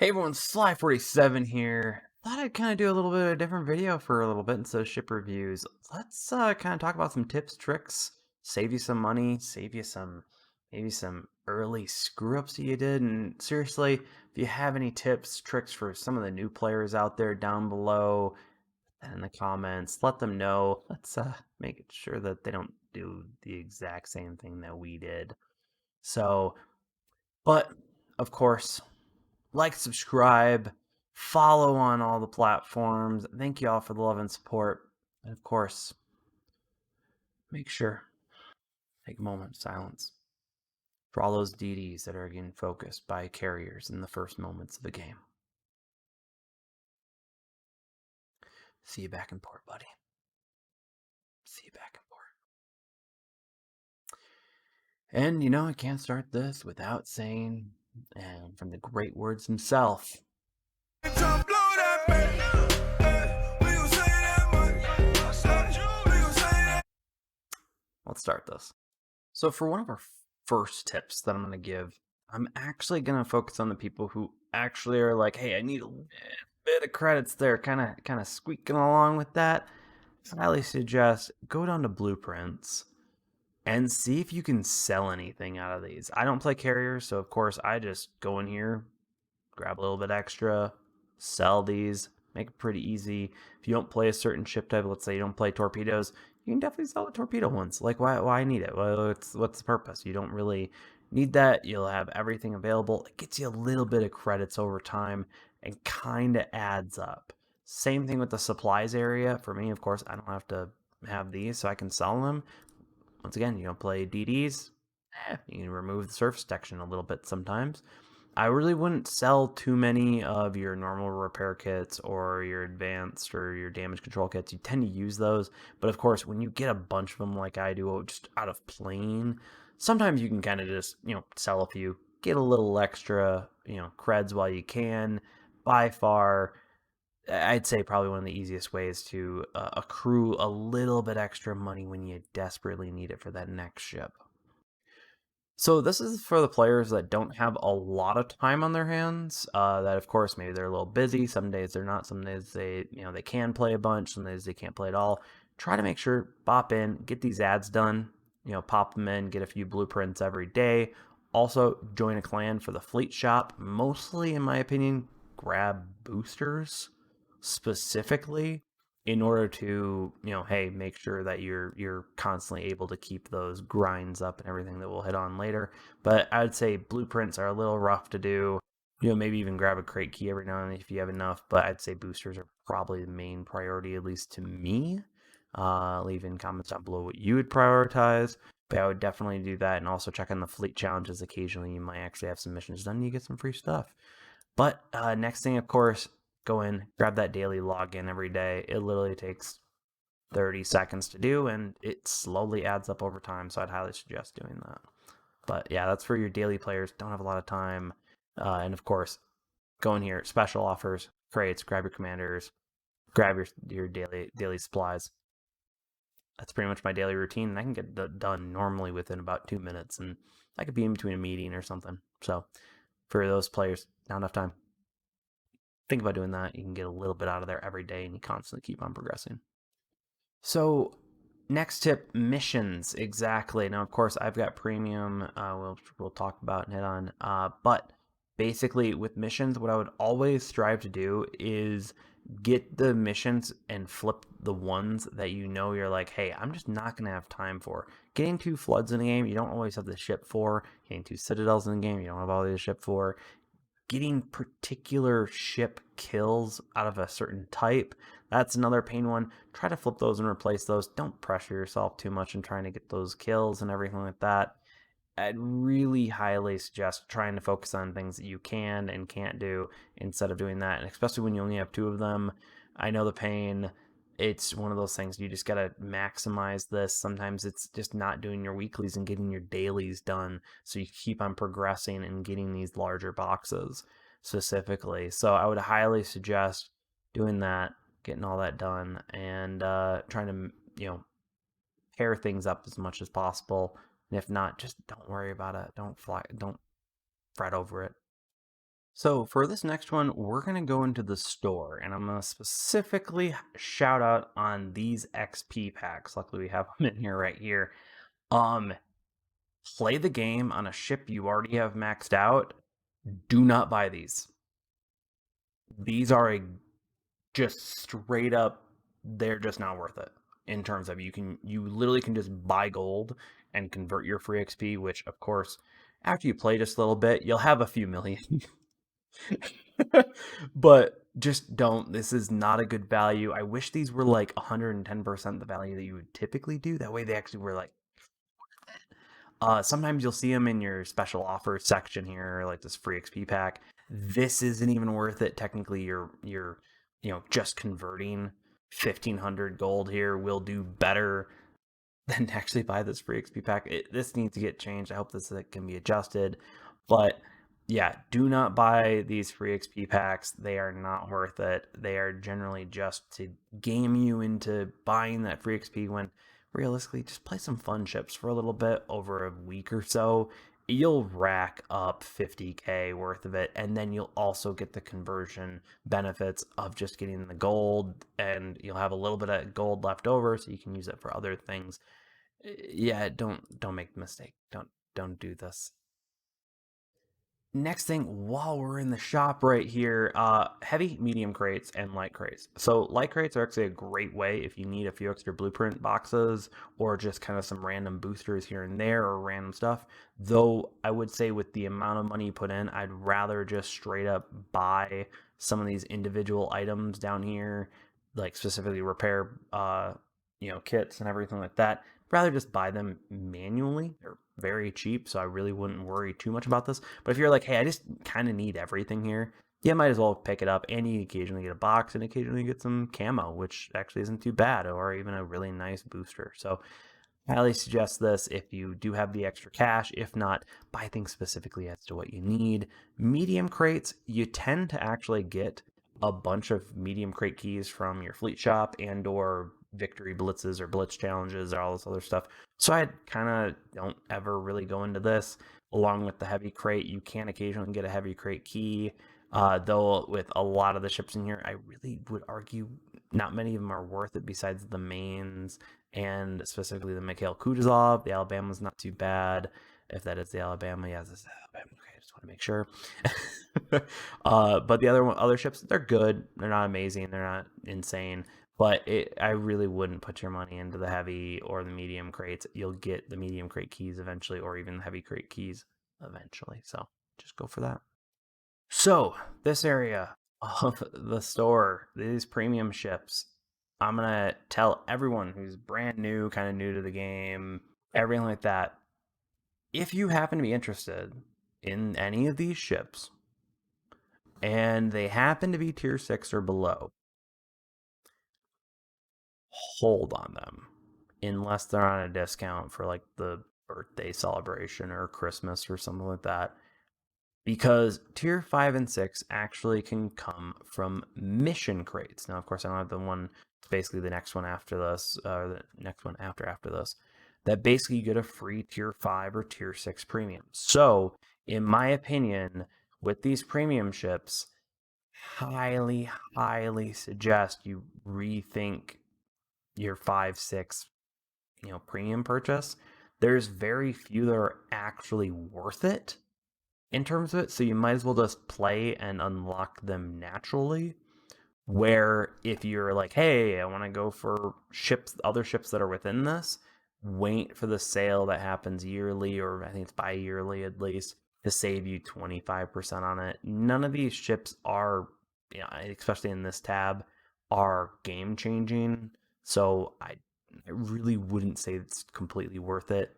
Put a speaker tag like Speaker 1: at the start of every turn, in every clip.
Speaker 1: Hey everyone, Sly47 here. Thought I'd kind of do a little bit of a different video for a little bit instead of ship reviews. Let's kind of talk about some tips, tricks, save you some money, save you some, maybe some early screw-ups that you did. And seriously, if you have any tips, tricks for some of the new players out there down below, and in the comments, let them know. Let's make it sure that they don't do the exact same thing that we did. So, but of course, like, subscribe, follow on all the platforms. Thank you all for the love and support. And of course, make sure take a moment of silence for all those DDs that are getting focused by carriers in the first moments of the game. See you back in port, buddy. See you back in port. And you know, I can't start this without saying, and from the great words himself, let's start this. So for one of our first tips that I'm going to give, I'm actually going to focus on the people who actually are like, hey, I need a bit of credits there, kind of squeaking along with that. I highly suggest go down to blueprints and see if you can sell anything out of these. I don't play carriers, so of course I just go in here, grab a little bit extra, sell these, make it pretty easy. If you don't play a certain ship type, let's say you don't play torpedoes, you can definitely sell the torpedo ones. Like, why need it? Well, what's the purpose? You don't really need that. You'll have everything available. It gets you a little bit of credits over time and kind of adds up. Same thing with the supplies area. For me, of course, I don't have to have these, so I can sell them. Once again, you don't play DDs, you can remove the surface section a little bit sometimes. I really wouldn't sell too many of your normal repair kits or your advanced or your damage control kits. You tend to use those, but of course, when you get a bunch of them like I do, just out of plain, sometimes you can kind of just, sell a few, get a little extra, creds while you can. By far, I'd say probably one of the easiest ways to accrue a little bit extra money when you desperately need it for that next ship. So this is for the players that don't have a lot of time on their hands. That of course maybe they're a little busy. Some days they're not. Some days they can play a bunch. Some days they can't play at all. Try to make sure bop in, get these ads done. Pop them in, get a few blueprints every day. Also join a clan for the fleet shop. Mostly, in my opinion, grab boosters specifically in order to, hey, make sure that you're constantly able to keep those grinds up and everything that we'll hit on later. But I would say blueprints are a little rough to do. Maybe even grab a crate key every now and then if you have enough. But I'd say boosters are probably the main priority, at least to me. Leave in comments down below what you would prioritize. But I would definitely do that, and also check on the fleet challenges. Occasionally, you might actually have some missions done and you get some free stuff. But next thing, of course, go in, grab that daily login every day. It literally takes 30 seconds to do, and it slowly adds up over time, so I'd highly suggest doing that. But yeah, that's for your daily players. Don't have a lot of time. And of course, go in here, special offers, crates, grab your commanders, grab your daily supplies. That's pretty much my daily routine, and I can get done normally within about 2 minutes, and I could be in between a meeting or something. So for those players, not enough time, think about doing that. You can get a little bit out of there every day, and you constantly keep on progressing. So next tip, missions. Exactly. Now, of course, I've got premium, we'll talk about and hit on, but basically with missions, what I would always strive to do is get the missions and flip the ones that you're like, hey, I'm just not going to have time for. Getting 2 floods in the game, you don't always have the ship for. Getting 2 citadels in the game, you don't have all the ship for. Getting particular ship kills out of a certain type, that's another pain one. Try to flip those and replace those. Don't pressure yourself too much in trying to get those kills and everything like that. I'd really highly suggest trying to focus on things that you can and can't do instead of doing that, and especially when you only have 2 of them. I know the pain. It's one of those things, you just got to maximize this. Sometimes it's just not doing your weeklies and getting your dailies done, so you keep on progressing and getting these larger boxes specifically. So I would highly suggest doing that, getting all that done, and trying to pair things up as much as possible. And if not, just don't worry about it. Don't fret over it. So for this next one, we're going to go into the store, and I'm going to specifically shout out on these XP packs. Luckily, we have them in here right here. Um, Play the game on a ship you already have maxed out. Do not buy these. These are just straight up, they're just not worth it in terms of you literally can just buy gold and convert your free XP, which of course, after you play just a little bit, you'll have a few million. But just don't. This is not a good value. I wish these were like 110% the value that you would typically do. That way they actually were like sometimes you'll see them in your special offers section here, like this free XP pack. This isn't even worth it. Technically, you're just converting 1,500 gold here will do better than to actually buy this free XP pack. This needs to get changed. I hope this can be adjusted. But yeah, do not buy these free XP packs. They are not worth it. They are generally just to game you into buying that free XP when realistically just play some fun ships for a little bit over a week or so. You'll rack up 50k worth of it, and then you'll also get the conversion benefits of just getting the gold, and you'll have a little bit of gold left over so you can use it for other things. Yeah, don't make the mistake. Don't do this. Next thing, while we're in the shop right here, heavy, medium crates, and light crates. So light crates are actually a great way if you need a few extra blueprint boxes or just kind of some random boosters here and there or random stuff. Though I would say with the amount of money you put in, I'd rather just straight up buy some of these individual items down here, like specifically repair, kits and everything like that. Rather just buy them manually. They're very cheap, so I really wouldn't worry too much about this. But if you're like, hey, I just kind of need everything here, you might as well pick it up, and you occasionally get a box and occasionally get some camo, which actually isn't too bad, or even a really nice booster. So I highly suggest this if you do have the extra cash. If not, buy things specifically as to what you need. Medium crates, you tend to actually get a bunch of medium crate keys from your fleet shop and or victory blitzes or blitz challenges or all this other stuff. So I kind of don't ever really go into this. Along with the heavy crate, you can occasionally get a heavy crate key. Though with a lot of the ships in here, I really would argue not many of them are worth it besides the mains and specifically the Mikhail Kutuzov. The Alabama's not too bad. If that is the Alabama, yeah, this is Alabama. Okay, I just want to make sure. But the other ships, they're good. They're not amazing. They're not insane. But I really wouldn't put your money into the heavy or the medium crates. You'll get the medium crate keys eventually, or even the heavy crate keys eventually. So just go for that. So this area of the store, these premium ships, I'm gonna tell everyone who's brand new, kind of new to the game, everything like that. If you happen to be interested in any of these ships, and they happen to be tier 6 or below, hold on them unless they're on a discount for like the birthday celebration or Christmas or something like that. Because tier 5 and 6 actually can come from mission crates. Now, of course, I don't have the one, it's basically the next one after this, or the next one after this, that basically you get a free tier 5 or tier 6 premium. So, in my opinion, with these premium ships, highly suggest you rethink your 5-6 premium purchase. There's very few that are actually worth it in terms of it, so you might as well just play and unlock them naturally. Where if you're like, hey, I want to go for other ships that are within this, wait for the sale that happens yearly, or I think it's bi-yearly at least, to save you 25% on it. None of these ships are, especially in this tab, are game changing. So I really wouldn't say it's completely worth it.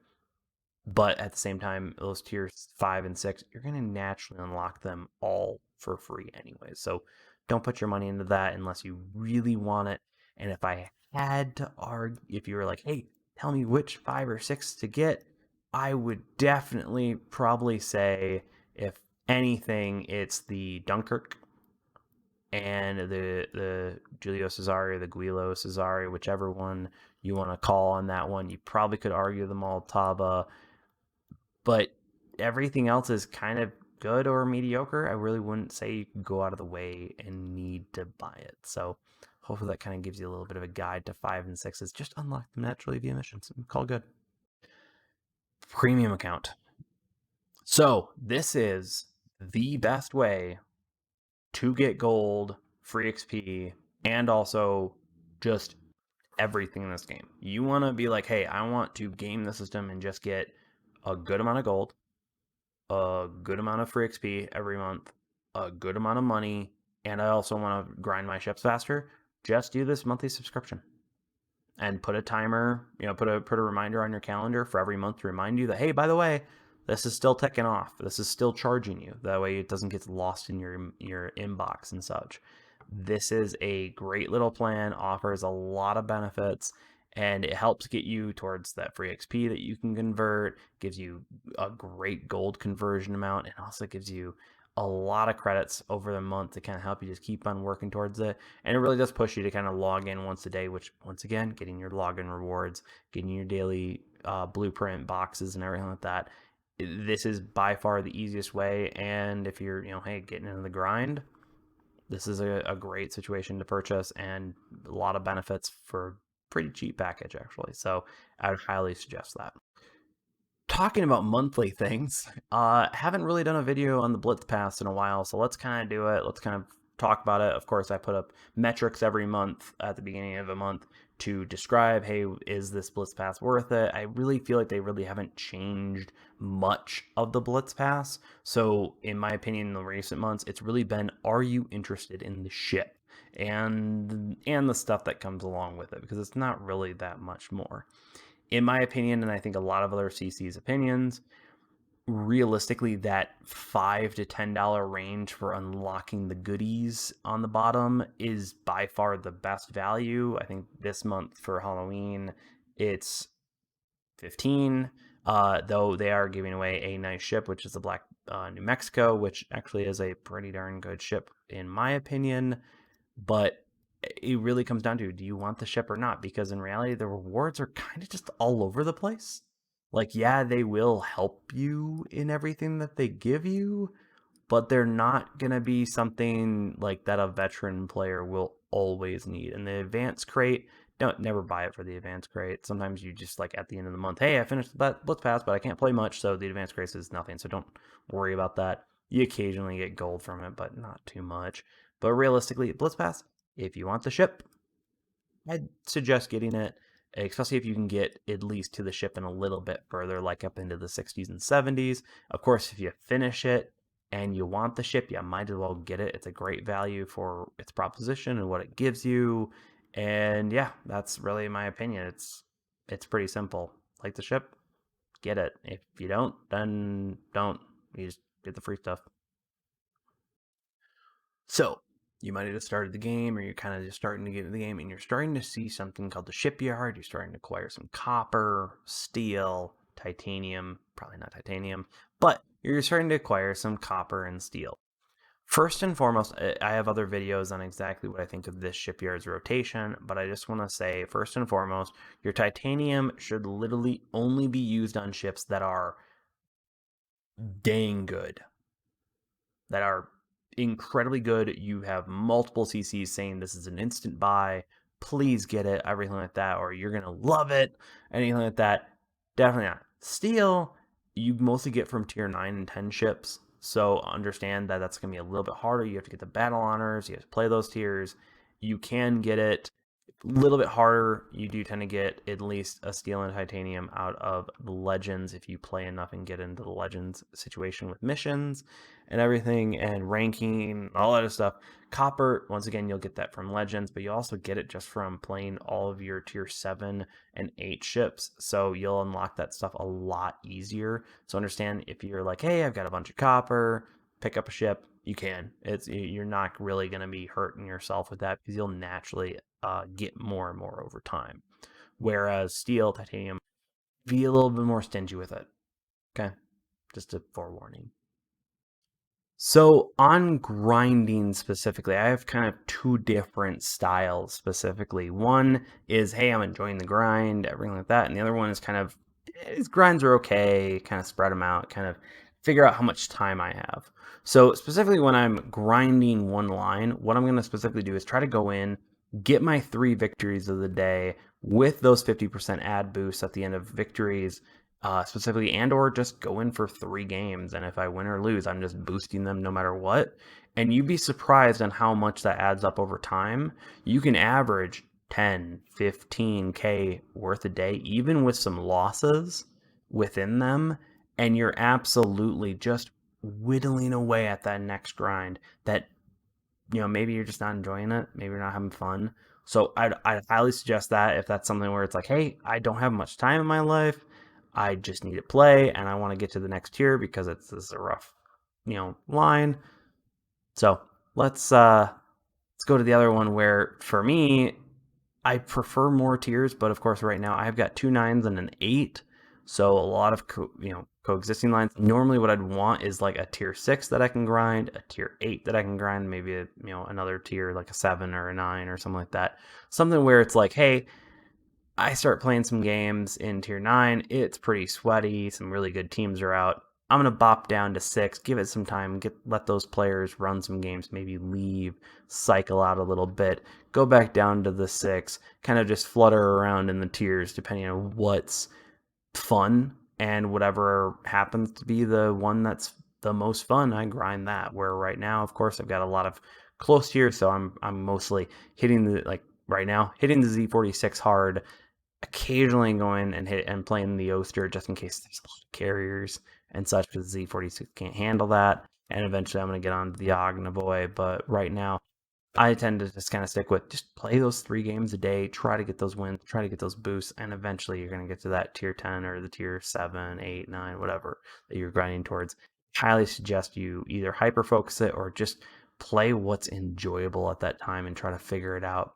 Speaker 1: But at the same time, those tiers 5 and 6, you're going to naturally unlock them all for free anyway. So don't put your money into that unless you really want it. And if I had to argue, if you were like, hey, tell me which 5 or 6 to get, I would definitely probably say, if anything, it's the Dunkirk and the Giulio Cesare, the Guilo Cesare, whichever one you want to call on that one. You probably could argue the Molotava, but everything else is kind of good or mediocre, I really wouldn't say you can go out of the way and need to buy it. So hopefully that kind of gives you a little bit of a guide to 5 and 6s. Just unlock them naturally via missions and call good. Premium account. So this is the best way to get gold, free XP, and also just everything in this game. You want to be like, hey, I want to game the system and just get a good amount of gold, a good amount of free XP every month, a good amount of money, and I also want to grind my ships faster. Just do this monthly subscription and put a timer, put a reminder on your calendar for every month to remind you that, hey, by the way, this is still ticking off. This is still charging you. That way it doesn't get lost in your inbox and such. This is a great little plan, offers a lot of benefits, and it helps get you towards that free XP that you can convert, gives you a great gold conversion amount, and also gives you a lot of credits over the month to kind of help you just keep on working towards it. And it really does push you to kind of log in once a day, which once again, getting your login rewards, getting your daily blueprint boxes and everything like that. This is by far the easiest way. And if you're, hey, getting into the grind, this is a great situation to purchase and a lot of benefits for a pretty cheap package, actually. So I would highly suggest that. Talking about monthly things, haven't really done a video on the Blitz Pass in a while, so let's kind of do it. Let's kind of talk about it. Of course, I put up metrics every month at the beginning of a month to describe, hey, is this Blitz Pass worth it? I really feel like they really haven't changed much of the Blitz Pass. So in my opinion, in the recent months, it's really been, are you interested in the ship and the stuff that comes along with it? Because it's not really that much more. In my opinion, and I think a lot of other CC's opinions, realistically, that $5 to $10 range for unlocking the goodies on the bottom is by far the best value. I think this month for Halloween, it's 15, though they are giving away a nice ship, which is the Black New Mexico, which actually is a pretty darn good ship in my opinion. But it really comes down to, do you want the ship or not? Because in reality, the rewards are kind of just all over the place. Like, yeah, they will help you in everything that they give you, but they're not going to be something like that a veteran player will always need. And the advanced crate, don't never buy it for the advanced crate. Sometimes you just like at the end of the month, hey, I finished that Blitz Pass, but I can't play much, so the advanced crate is nothing. So don't worry about that. You occasionally get gold from it, but not too much. But realistically, Blitz Pass, if you want the ship, I'd suggest getting it, especially if you can get at least to the ship and a little bit further, like up into the 60s and 70s. Of course, if you finish it and you want the ship, you might as well get it. It's a great value for its proposition and what it gives you. And yeah, that's really my opinion. It's pretty simple. Like the ship, get it. If you don't, then don't. You just get the free stuff. So you might have just started the game, or you're kind of just starting to get into the game, and you're starting to see something called the Shipyard. You're starting to acquire some copper, steel, titanium, probably not titanium, but you're starting to acquire some copper and steel. First and foremost, I have other videos on exactly what I think of this shipyard's rotation, but I just want to say, first and foremost, your titanium should literally only be used on ships that are dang good, that are incredibly good. You have multiple CCs saying this is an instant buy, please get it, everything like that, or you're gonna love it, anything like that. Definitely not. Steel, you mostly get from tier 9 and 10 ships, so understand that that's gonna be a little bit harder. You have to get the battle honors, you have to play those tiers. You can get it a little bit harder. You do tend to get at least a steel and titanium out of the legends if you play enough and get into the legends situation with missions and everything and ranking, all that stuff. Copper, once again, you'll get that from legends, but you also get it just from playing all of your tier 7 and 8 ships. So you'll unlock that stuff a lot easier. So understand, if you're like, hey, I've got a bunch of copper, pick up a ship, you can. You're not really going to be hurting yourself with that, because you'll naturally get more and more over time. Whereas steel, titanium, be a little bit more stingy with it. Okay, just a forewarning. So on grinding specifically, I have kind of two different styles specifically. One is, hey, I'm enjoying the grind, everything like that. And the other one is kind of, his grinds are okay, kind of spread them out, kind of figure out how much time I have. So specifically when I'm grinding one line, what I'm going to specifically do is try to go in, get my 3 victories of the day with those 50% ad boosts at the end of victories, specifically, and or just go in for 3 games. And if I win or lose, I'm just boosting them no matter what. And you'd be surprised on how much that adds up over time. You can average 10, 15K worth a day, even with some losses within them, and you're absolutely just whittling away at that next grind that, maybe you're just not enjoying it, maybe you're not having fun. So I'd highly suggest that if that's something where it's like, hey, I don't have much time in my life, I just need to play and I want to get to the next tier because this is a rough, line. So let's go to the other one where for me, I prefer more tiers, but of course right now I've got 2 9s and an 8. So a lot of coexisting lines. Normally what I'd want is like a tier 6 that I can grind, a tier 8 that I can grind, maybe another tier like a 7 or a 9 or something like that. Something where it's like, hey, I start playing some games in tier 9, it's pretty sweaty, some really good teams are out. I'm going to bop down to 6, give it some time, let those players run some games, maybe leave, cycle out a little bit, go back down to the 6, kind of just flutter around in the tiers depending on what's fun, and whatever happens to be the one that's the most fun, I grind that. Where right now, of course, I've got a lot of close tiers, so I'm mostly hitting right now, hitting the Z46 hard, occasionally going and playing the Oster just in case there's a lot of carriers and such, because the Z46 can't handle that. And eventually I'm going to get on to the Ognavoy, but right now I tend to just kind of stick with just play those 3 games a day, try to get those wins, try to get those boosts, and eventually you're going to get to that tier 10 or the tier 7, 8, 9, whatever that you're grinding towards. Highly suggest you either hyper focus it or just play what's enjoyable at that time and try to figure it out.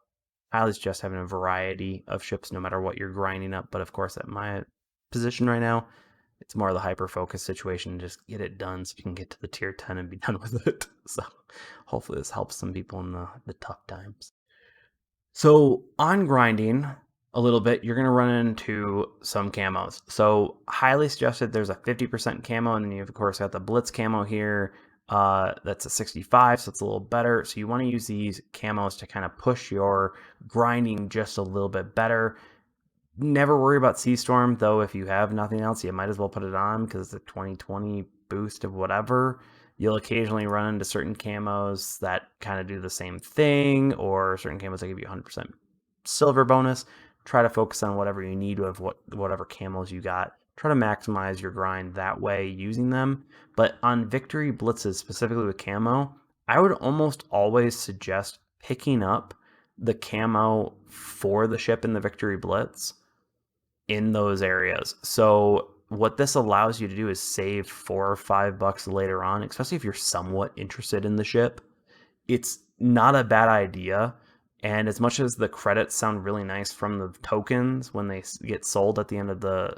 Speaker 1: Highly suggest having a variety of ships no matter what you're grinding up, but of course at my position right now, it's more of the hyper focus situation. Just get it done so you can get to the tier 10 and be done with it. So hopefully this helps some people in the tough times. So on grinding a little bit, you're going to run into some camos. So highly suggested there's a 50% camo, and then you've of course got the Blitz camo here. That's a 65, so it's a little better. So you want to use these camos to kind of push your grinding just a little bit better. Never worry about Sea Storm, though. If you have nothing else, you might as well put it on because it's a 2020 boost of whatever. You'll occasionally run into certain camos that kind of do the same thing, or certain camos that give you 100% silver bonus. Try to focus on whatever you need of whatever camos you got. Try to maximize your grind that way using them. But on victory blitzes, specifically with camo, I would almost always suggest picking up the camo for the ship in the victory blitz in those areas. So what this allows you to do is save $4 or $5 later on, especially if you're somewhat interested in the ship. It's not a bad idea. And as much as the credits sound really nice from the tokens when they get sold at the end of the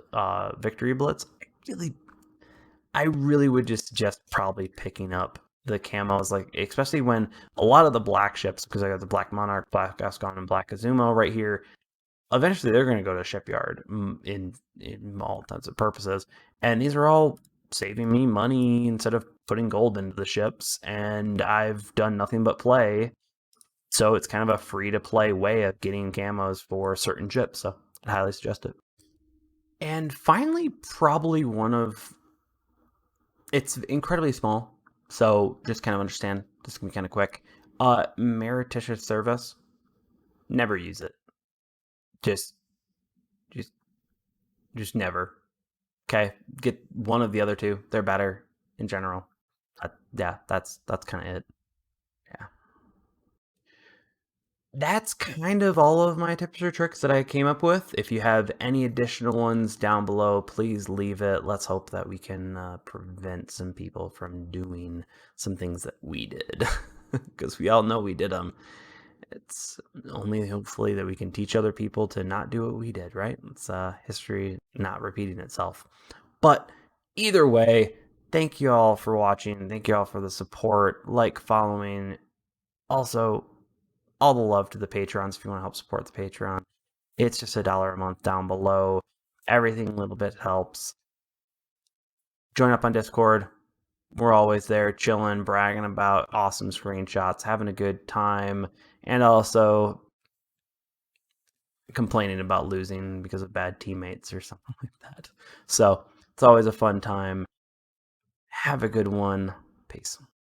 Speaker 1: victory blitz, I really would just suggest probably picking up the camos, like especially when a lot of the black ships, because I got the Black Monarch, Black Gascon, and Black Azumo right here, eventually they're going to go to Shipyard in all intents and purposes. And these are all saving me money instead of putting gold into the ships. And I've done nothing but play. So it's kind of a free to play way of getting camos for certain ships. So I highly suggest it. And finally, probably it's incredibly small. So just kind of understand, this can be kind of quick. Meretricious service, never use it. Just never. Okay, get one of the other two. They're better in general. Yeah, that's kind of it. Yeah. That's kind of all of my tips or tricks that I came up with. If you have any additional ones down below, please leave it. Let's hope that we can prevent some people from doing some things that we did, because we all know we did them. It's only hopefully that we can teach other people to not do what we did, right? It's history not repeating itself. But either way, thank you all for watching. Thank you all for the support, like, following. Also, all the love to the patrons if you want to help support the Patreon. It's just $1 a month down below. Everything a little bit helps. Join up on Discord. we're always there chilling, bragging about awesome screenshots, having a good time, and also complaining about losing because of bad teammates or something like that. So it's always a fun time. Have a good one. Peace.